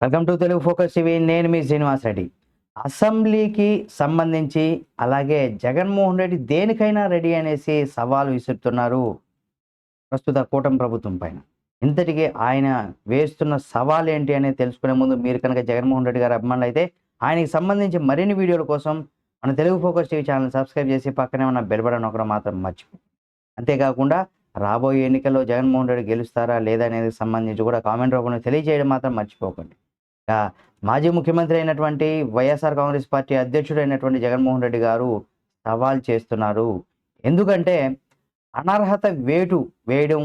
Welcome to Telugu focus TV. నేను మీ శ్రీనివాస్ రెడ్డి. అసెంబ్లీకి సంబంధించి అలాగే జగన్మోహన్ రెడ్డి దేనికైనా రెడీ అనేసి సవాల్ విసురుతున్నారు ప్రస్తుత కూటమి ప్రభుత్వం పైన. ఇంతటికి ఆయన వేస్తున్న సవాల్ ఏంటి అనేది తెలుసుకునే ముందు మీరు కనుక జగన్మోహన్ రెడ్డి గారి అభిమానులు అయితే ఆయనకి సంబంధించి మరిన్ని వీడియోల కోసం మన Telugu focus TV channel subscribe చేసి పక్కనే ఉన్న బెల్ బటన్ నొక్కడం మాత్రం మర్చిపోండి. అంతేకాకుండా రాబోయే ఎన్నికల్లో జగన్మోహన్ రెడ్డి గెలుస్తారా లేదా అనేది సంబంధించి కూడా కామెంట్ రూపంలో తెలియజేయడం మాత్రం మర్చిపోకండి. మాజీ ముఖ్యమంత్రి అయినటువంటి వైఎస్ఆర్ కాంగ్రెస్ పార్టీ అధ్యక్షుడైనటువంటి జగన్మోహన్ రెడ్డి గారు సవాల్ చేస్తున్నారు. ఎందుకంటే అనర్హత వేయడం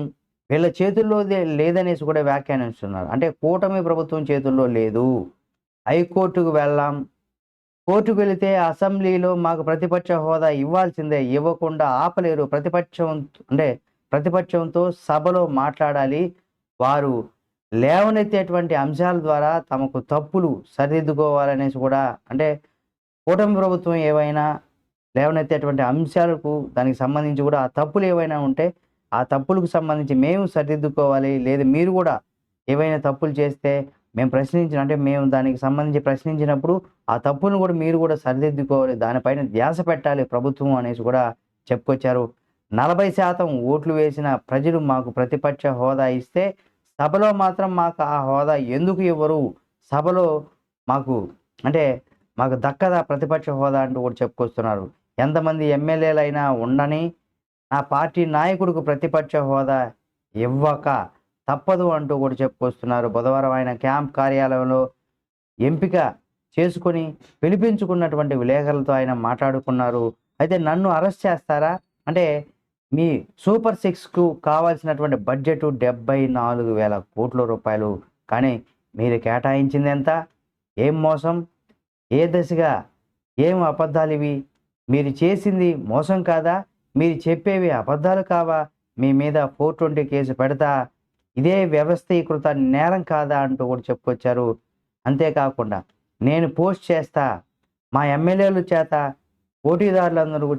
వీళ్ళ చేతుల్లో లేదనేసి కూడా వ్యాఖ్యానిస్తున్నారు. అంటే కూటమి ప్రభుత్వం చేతుల్లో లేదు, హైకోర్టుకు వెళ్ళాం, కోర్టుకు వెళితే అసెంబ్లీలో మాకు ప్రతిపక్ష హోదా ఇవ్వాల్సిందే, ఇవ్వకుండా ఆపలేరు, ప్రతిపక్షంతో సభలో మాట్లాడాలి, వారు లేవనెత్తేటువంటి అంశాల ద్వారా తమకు తప్పులు సరిదిద్దుకోవాలనేసి కూడా, అంటే కూటమి ప్రభుత్వం ఏవైనా లేవనెత్తేటువంటి అంశాలకు దానికి సంబంధించి కూడా ఆ తప్పులు ఏవైనా ఉంటే ఆ తప్పులకు సంబంధించి మేము సరిదిద్దుకోవాలి, లేదు మీరు కూడా ఏవైనా తప్పులు చేస్తే మేము దానికి సంబంధించి ప్రశ్నించినప్పుడు ఆ తప్పులను కూడా మీరు కూడా సరిదిద్దుకోవాలి, దానిపైన ధ్యాస పెట్టాలి ప్రభుత్వం అనేసి కూడా చెప్పుకొచ్చారు. 40% ఓట్లు వేసిన ప్రజలు మాకు ప్రతిపక్ష హోదా ఇస్తే సభలో మాత్రం మాకు ఆ హోదా ఎందుకు ఇవ్వరు, సభలో మాకు మాకు దక్కదా ప్రతిపక్ష హోదా అంటూ కూడా చెప్పుకొస్తున్నారు. ఎంతమంది ఎమ్మెల్యేలైనా ఉండని నా పార్టీ నాయకుడికి ప్రతిపక్ష హోదా ఇవ్వక తప్పదు అంటూ కూడా చెప్పుకొస్తున్నారు. బుధవారం ఆయన క్యాంప్ కార్యాలయంలో ఎంపిక చేసుకొని పిలిపించుకున్నటువంటి విలేకరులతో ఆయన మాట్లాడుకున్నారు. అయితే నన్ను అరెస్ట్ చేస్తారా అంటే మీ సూపర్ 6కు కావాల్సినటువంటి బడ్జెట్ 74,000 కోట్ల రూపాయలు, కానీ మీరు కేటాయించింది ఎంత? ఏం మోసం, ఏ దశగా, ఏం అబద్ధాలు ఇవి? మీరు చేసింది మోసం కాదా? మీరు చెప్పేవి అబద్ధాలు కావా? మీ మీద 420 కేసు పెడతా, ఇదే వ్యవస్థీకృత నేరం కాదా అంటూ కూడా చెప్పుకొచ్చారు. అంతేకాకుండా నేను పోస్ట్ చేస్తా, మా ఎమ్మెల్యేల చేత, పోటీదారులందరూ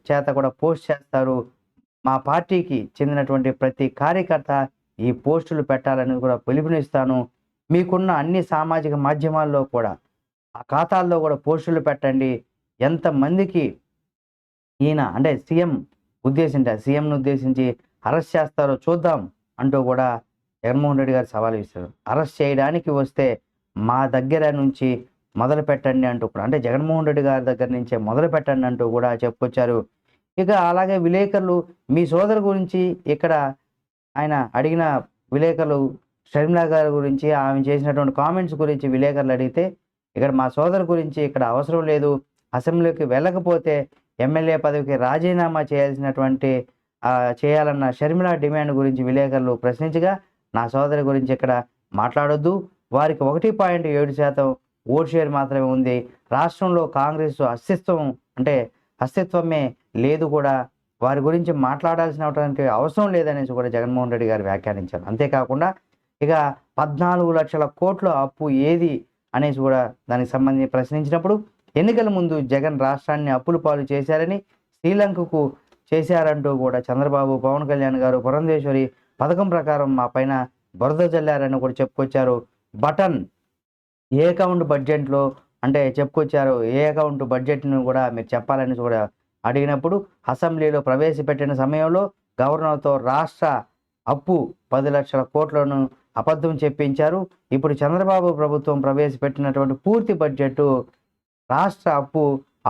చేత కూడా పోస్ట్ చేస్తారు, మా పార్టీకి చెందినటువంటి ప్రతి కార్యకర్త ఈ పోస్టులు పెట్టాలని కూడా పిలుపునిస్తాను, మీకున్న అన్ని సామాజిక మాధ్యమాల్లో కూడా ఆ ఖాతాల్లో కూడా పోస్టులు పెట్టండి, ఎంతమందికి ఈయన సీఎంను ఉద్దేశించి అరెస్ట్ చేస్తారో చూద్దాం అంటూ కూడా జగన్మోహన్ రెడ్డి గారు సవాల్ ఇస్తారు. అరెస్ట్ చేయడానికి వస్తే మా దగ్గర నుంచి మొదలు పెట్టండి అంటూ కూడా, అంటే జగన్మోహన్ రెడ్డి గారి దగ్గర నుంచే మొదలు పెట్టండి అంటూ కూడా చెప్పుకొచ్చారు. ఇక అలాగే విలేకరులు మీ సోదరు గురించి ఇక్కడ ఆయన అడిగిన విలేకరులు షర్మిల గారి గురించి ఆమె చేసినటువంటి కామెంట్స్ గురించి విలేకరులు అడిగితే, ఇక్కడ మా సోదరు గురించి ఇక్కడ అవసరం లేదు, అసెంబ్లీకి వెళ్ళకపోతే ఎమ్మెల్యే పదవికి రాజీనామా చేయాలన్న షర్మిల డిమాండ్ గురించి విలేకరులు ప్రశ్నించగా, నా సోదరి గురించి ఇక్కడ మాట్లాడొద్దు, వారికి 1.7% ఓట్ షేర్ మాత్రమే ఉంది, రాష్ట్రంలో కాంగ్రెస్ అస్తిత్వమే లేదు కూడా, వారి గురించి మాట్లాడాల్సినటువంటి అవసరం లేదనేసి కూడా జగన్మోహన్ రెడ్డి గారు వ్యాఖ్యానించారు. అంతేకాకుండా ఇక 14 లక్షల కోట్ల అప్పు ఏది అనేసి కూడా దానికి సంబంధించి ప్రశ్నించినప్పుడు, ఎన్నికల ముందు జగన్ రాష్ట్రాన్ని అప్పుల పాలు చేశారని, శ్రీలంకకు చేశారంటూ కూడా చంద్రబాబు, పవన్ కళ్యాణ్ గారు పురంధేశ్వరి పథకం ప్రకారం మా పైన బురద జల్లారని కూడా చెప్పుకొచ్చారు. ఏ అకౌంట్ బడ్జెట్లో చెప్పుకొచ్చారు, ఏ అకౌంట్ బడ్జెట్ను కూడా మీరు చెప్పాలని కూడా అడిగినప్పుడు, అసెంబ్లీలో ప్రవేశపెట్టిన సమయంలో గవర్నర్తో రాష్ట్ర అప్పు 10 లక్షల కోట్లను అబద్ధం చెప్పించారు. ఇప్పుడు చంద్రబాబు ప్రభుత్వం ప్రవేశపెట్టినటువంటి పూర్తి బడ్జెట్ రాష్ట్ర అప్పు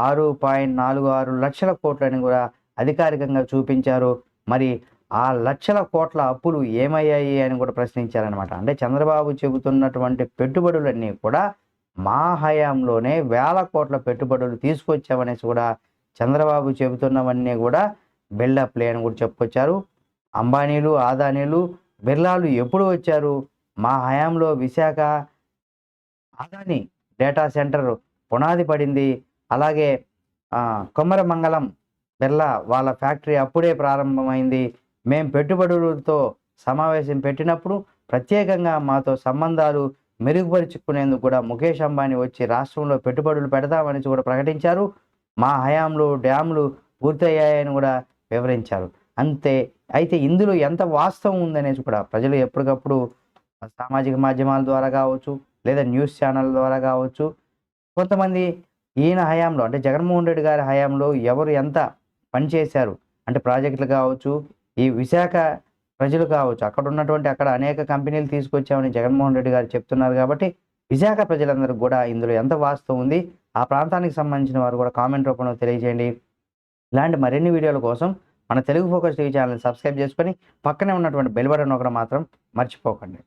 6.46 లక్షల కోట్లని కూడా అధికారికంగా చూపించారు. మరి ఆ లక్షల కోట్ల అప్పులు ఏమయ్యాయి అని కూడా ప్రశ్నించారనమాట. అంటే చంద్రబాబు చెబుతున్నటువంటి పెట్టుబడులన్నీ కూడా మా హయాంలోనే 1000 కోట్ల పెట్టుబడులు తీసుకొచ్చామనేసి కూడా చంద్రబాబు చెబుతున్నవన్నీ కూడా బిల్డప్లే అని కూడా చెప్పుకొచ్చారు. అంబానీలు, ఆదానీలు, బిర్లాలు ఎప్పుడు వచ్చారు? మా హయాంలో విశాఖ ఆదాని డేటా సెంటర్ పునాది పడింది, అలాగే కొమరమంగళం బిర్లా వాళ్ళ ఫ్యాక్టరీ అప్పుడే ప్రారంభమైంది, మేం పెట్టుబడులతో సమావేశం పెట్టినప్పుడు ప్రత్యేకంగా మాతో సంబంధాలు మెరుగుపరుచుకునేందుకు కూడా ముఖేష్ అంబానీ వచ్చి రాష్ట్రంలో పెట్టుబడులు పెడతామని కూడా ప్రకటించారు, మా హయాంలో డ్యాములు పూర్తయ్యాయని కూడా వివరించారు. అయితే ఇందులో ఎంత వాస్తవం ఉందనేసి కూడా ప్రజలు ఎప్పటికప్పుడు సామాజిక మాధ్యమాల ద్వారా కావచ్చు, లేదా న్యూస్ ఛానల్ ద్వారా కావచ్చు, కొంతమంది ఈయన హయాంలో అంటే జగన్మోహన్ రెడ్డి గారి హయాంలో ఎవరు ఎంత పనిచేశారు అంటే ప్రాజెక్టులు కావచ్చు, ఈ విశాఖ ప్రజలు కావచ్చు, అక్కడ అనేక కంపెనీలు తీసుకొచ్చామని జగన్మోహన్ రెడ్డి గారు చెప్తున్నారు కాబట్టి విశాఖ ప్రజలందరికీ కూడా ఇందులో ఎంత వాస్తవం ఉంది, ఆ ప్రాంతానికి సంబంధించిన వారు కూడా కామెంట్ రూపంలో తెలియజేయండి. ఇలాంటి మరిన్ని వీడియోల కోసం మన తెలుగు ఫోకస్ టీవీ ఛానల్ని సబ్స్క్రైబ్ చేసుకొని పక్కనే ఉన్నటువంటి బెల్ బటన్ నొక్కడం మాత్రం మర్చిపోకండి.